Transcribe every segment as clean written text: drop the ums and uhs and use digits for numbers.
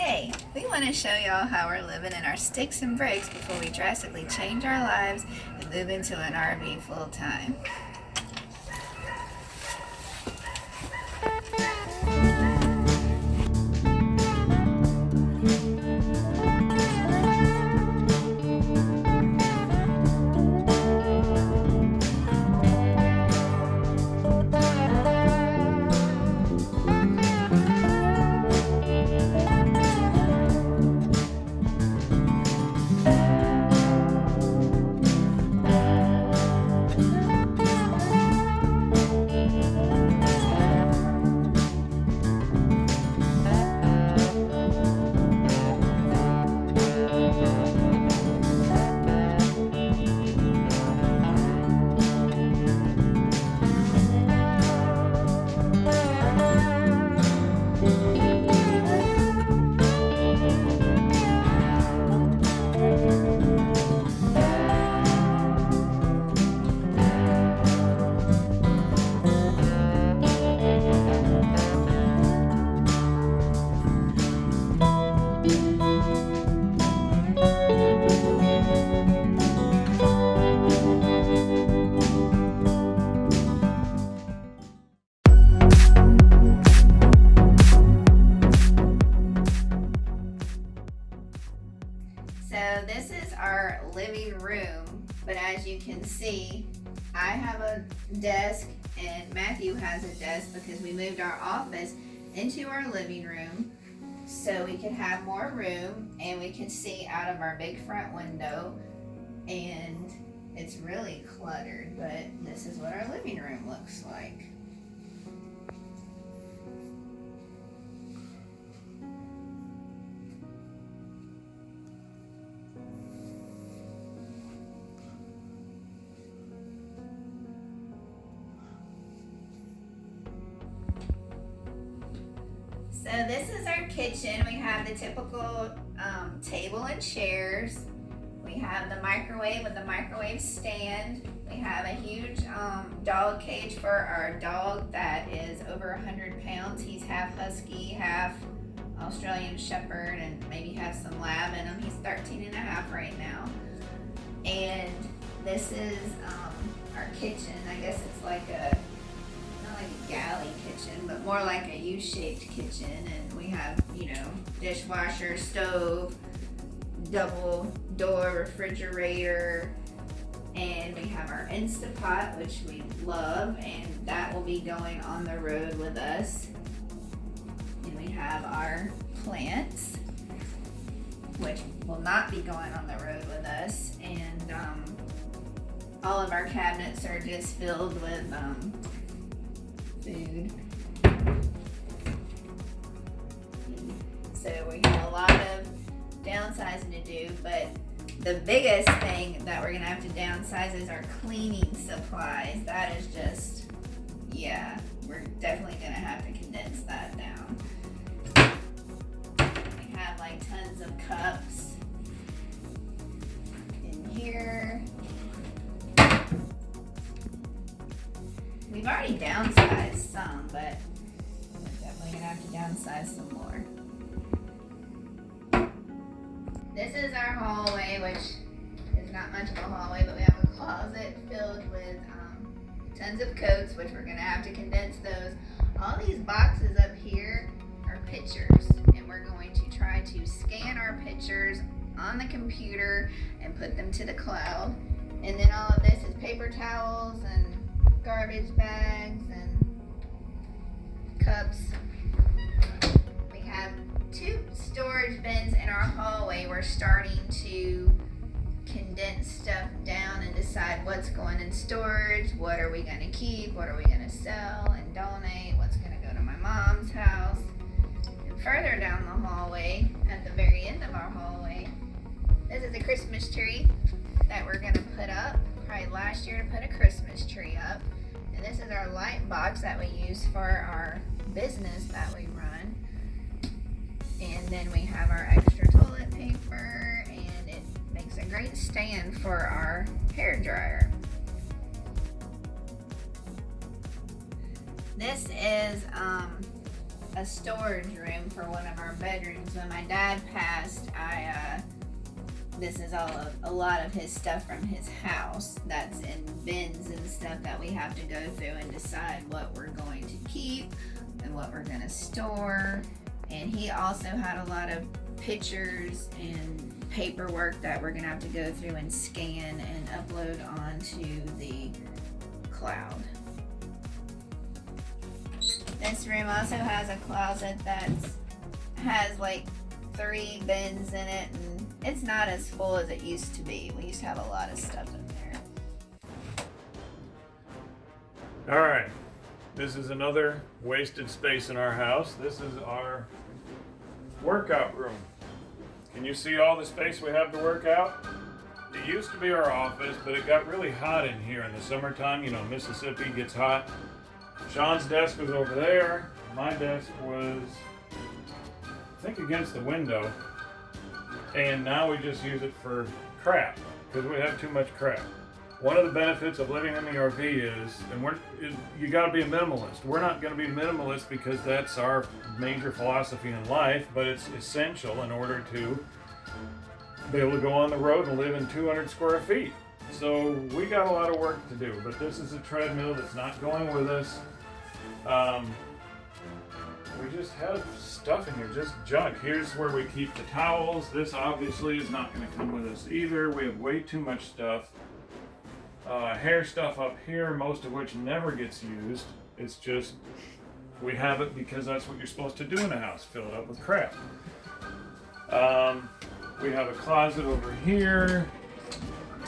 Hey, we want to show y'all how we're living in our sticks and bricks before we drastically change our lives and move into an RV full time. So this is our living room, but as you can see, I have a desk and Matthew has a desk because we moved our office into our living room so we could have more room and we can see out of our big front window, and it's really cluttered, but this is what our living room looks like. So this is our kitchen. We have the typical table and chairs. We have the microwave with the microwave stand. We have a huge dog cage for our dog that is over 100 pounds. He's half husky, half Australian shepherd, and maybe has some lab in him. He's 13 and a half right now. And this is our kitchen. I guess it's like a galley kitchen, but more like a U-shaped kitchen, and we have, dishwasher, stove, double door refrigerator, and we have our Instapot, which we love, and that will be going on the road with us. And we have our plants, which will not be going on the road with us, and all of our cabinets are just filled with food. So we have a lot of downsizing to do, but the biggest thing that we're gonna have to downsize is our cleaning supplies. That is just, we're definitely gonna have to condense that down. We have like tons of cups in here. We've already downsized some, but we're definitely gonna have to downsize some more. This is our hallway, which is not much of a hallway, but we have a closet filled with tons of coats, which we're gonna have to condense those. All these boxes up here are pictures, and we're going to try to scan our pictures on the computer and put them to the cloud. And then all of this is paper towels and garbage bags and cups. We have 2 storage bins in our hallway. We're starting to condense stuff down and decide what's going in storage, what are we going to keep, what are we going to sell and donate, what's going to go to my mom's house. And further down the hallway, at the very end of our hallway, this is a Christmas tree that we're going to put up. Probably last year to put a Christmas tree up. And this is our light box that we use for our business that we run. And then we have our extra toilet paper, and it makes a great stand for our hair dryer. This is a storage room for one of our bedrooms. When my dad passed, this is a lot of his stuff from his house that's in bins and stuff that we have to go through and decide what we're going to keep and what we're going to store. And he also had a lot of pictures and paperwork that we're going to have to go through and scan and upload onto the cloud. This room also has a closet that has like 3 bins in it, and it's not as full as it used to be. We used to have a lot of stuff in there. Alright, this is another wasted space in our house. This is our workout room. Can you see all the space we have to work out? It used to be our office, but it got really hot in here in the summertime. You know, Mississippi gets hot. Sean's desk was over there. My desk was, I think, against the window. And now we just use it for crap, because we have too much crap. One of the benefits of living in the RV is, you got to be a minimalist. We're not going to be minimalist because that's our major philosophy in life, but it's essential in order to be able to go on the road and live in 200 square feet. So we got a lot of work to do, but this is a treadmill that's not going with us. We just have stuff in here, just junk. Here's where we keep the towels. This obviously is not going to come with us either. We have way too much stuff. Hair stuff up here, most of which never gets used. It's just, we have it because that's what you're supposed to do in a house, fill it up with crap. We have a closet over here.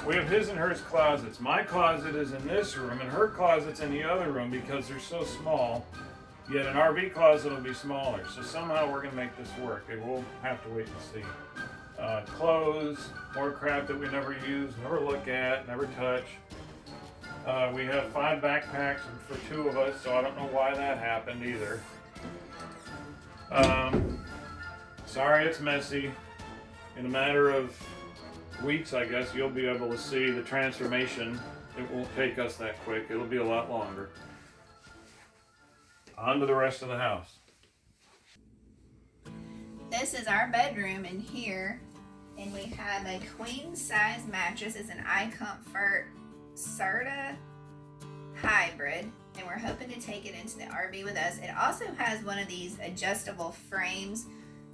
We have his and hers closets. My closet is in this room and her closet's in the other room because they're so small. Yet an RV closet will be smaller. So somehow we're gonna make this work. We'll have to wait and see. Clothes, more crap that we never use, never look at, never touch. We have 5 backpacks for 2 of us, so I don't know why that happened either. Sorry it's messy. In a matter of weeks, I guess, you'll be able to see the transformation. It won't take us that quick. It'll be a lot longer. On to the rest of the house. This is our bedroom in here, and we have a queen size mattress. It's an iComfort Serta hybrid, and we're hoping to take it into the RV with us. It also has one of these adjustable frames,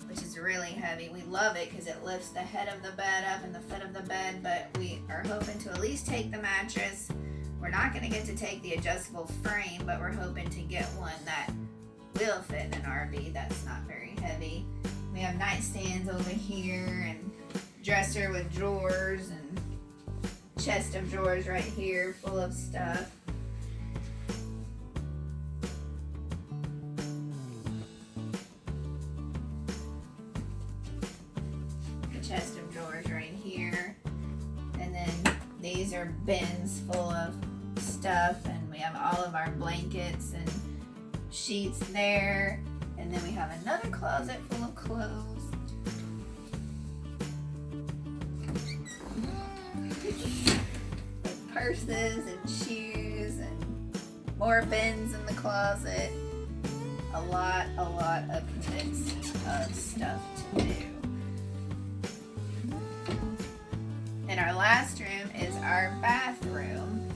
which is really heavy. We love it because it lifts the head of the bed up and the foot of the bed, but we are hoping to at least take the mattress. We're not going to get to take the adjustable frame, but we're hoping to get one that will fit in an RV that's not very heavy. We have nightstands over here and dresser with drawers and chest of drawers right here full of stuff. The chest of drawers right here. And then these are bins full of stuff, and we have all of our blankets and sheets there. And then we have another closet full of clothes. With purses and shoes and more bins in the closet. A lot of bits of stuff to do. And our last room is our bathroom,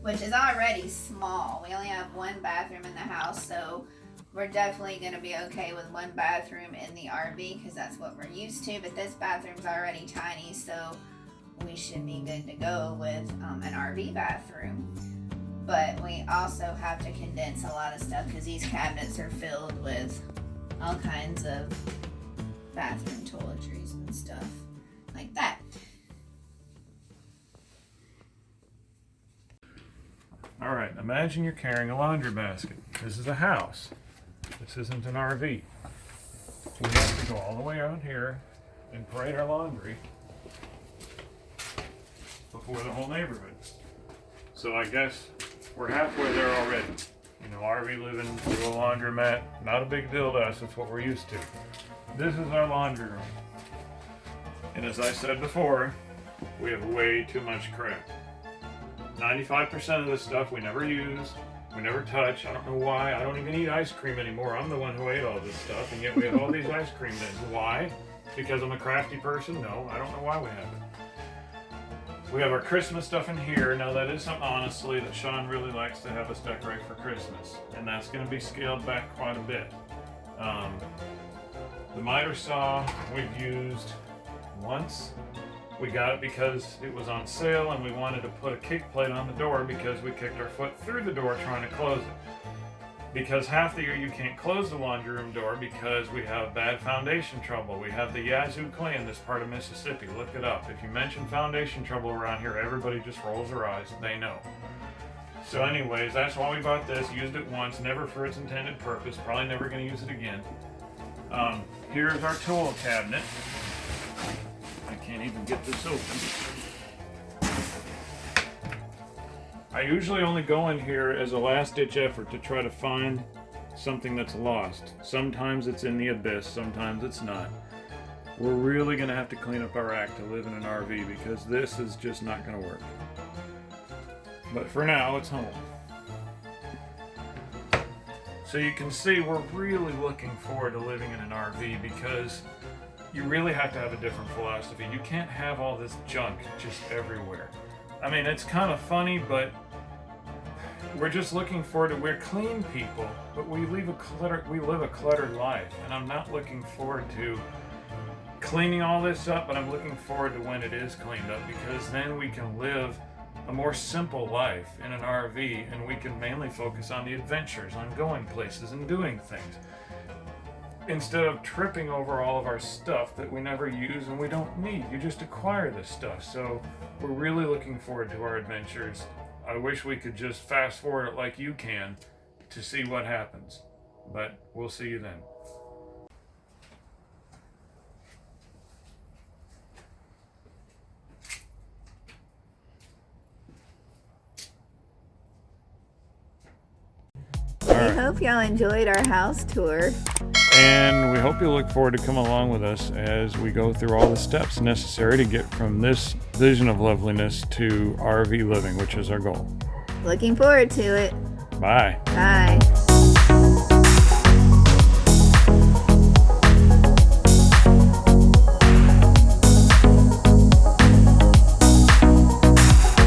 which is already small. We only have 1 bathroom in the house, so we're definitely going to be okay with 1 bathroom in the RV because that's what we're used to. But this bathroom's already tiny, so we should be good to go with an RV bathroom. But we also have to condense a lot of stuff because these cabinets are filled with all kinds of bathroom toiletries and stuff like that. All right, imagine you're carrying a laundry basket. This is a house. This isn't an RV. We have to go all the way out here and parade our laundry before the whole neighborhood. So I guess we're halfway there already. You know, RV living with a laundromat, not a big deal to us. It's what we're used to. This is our laundry room. And as I said before, we have way too much crap. 95% of this stuff we never use. We never touch. I don't know why. I don't even eat ice cream anymore. I'm the one who ate all this stuff, and yet we have all these ice cream bins. Why? Because I'm a crafty person? No, I don't know why we have it. We have our Christmas stuff in here. Now that is something, honestly, that Sean really likes to have us decorate for Christmas, and that's going to be scaled back quite a bit. The miter saw we've used once. We got it because it was on sale and we wanted to put a kick plate on the door because we kicked our foot through the door trying to close it. Because half the year you can't close the laundry room door because we have bad foundation trouble. We have the Yazoo clay in this part of Mississippi. Look it up. If you mention foundation trouble around here, everybody just rolls their eyes. They know. So anyways, that's why we bought this. Used it once, never for its intended purpose. Probably never going to use it again. Here's our tool cabinet. I can't even get this open. I usually only go in here as a last-ditch effort to try to find something that's lost. Sometimes it's in the abyss, sometimes it's not. We're really going to have to clean up our act to live in an RV because this is just not going to work. But for now, it's home. So you can see we're really looking forward to living in an RV because you really have to have a different philosophy. You can't have all this junk just everywhere. I mean, it's kind of funny, but we're just looking forward to, we're clean people, but we live a cluttered life. And I'm not looking forward to cleaning all this up, but I'm looking forward to when it is cleaned up because then we can live a more simple life in an RV, and we can mainly focus on the adventures, on going places and doing things, instead of tripping over all of our stuff that we never use and we don't need. You just acquire this stuff. So we're really looking forward to our adventures. I wish we could just fast forward it like you can to see what happens, but we'll see you then. We hope y'all enjoyed our house tour. And we hope you look forward to come along with us as we go through all the steps necessary to get from this vision of loveliness to RV living, which is our goal. Looking forward to it. Bye. Bye.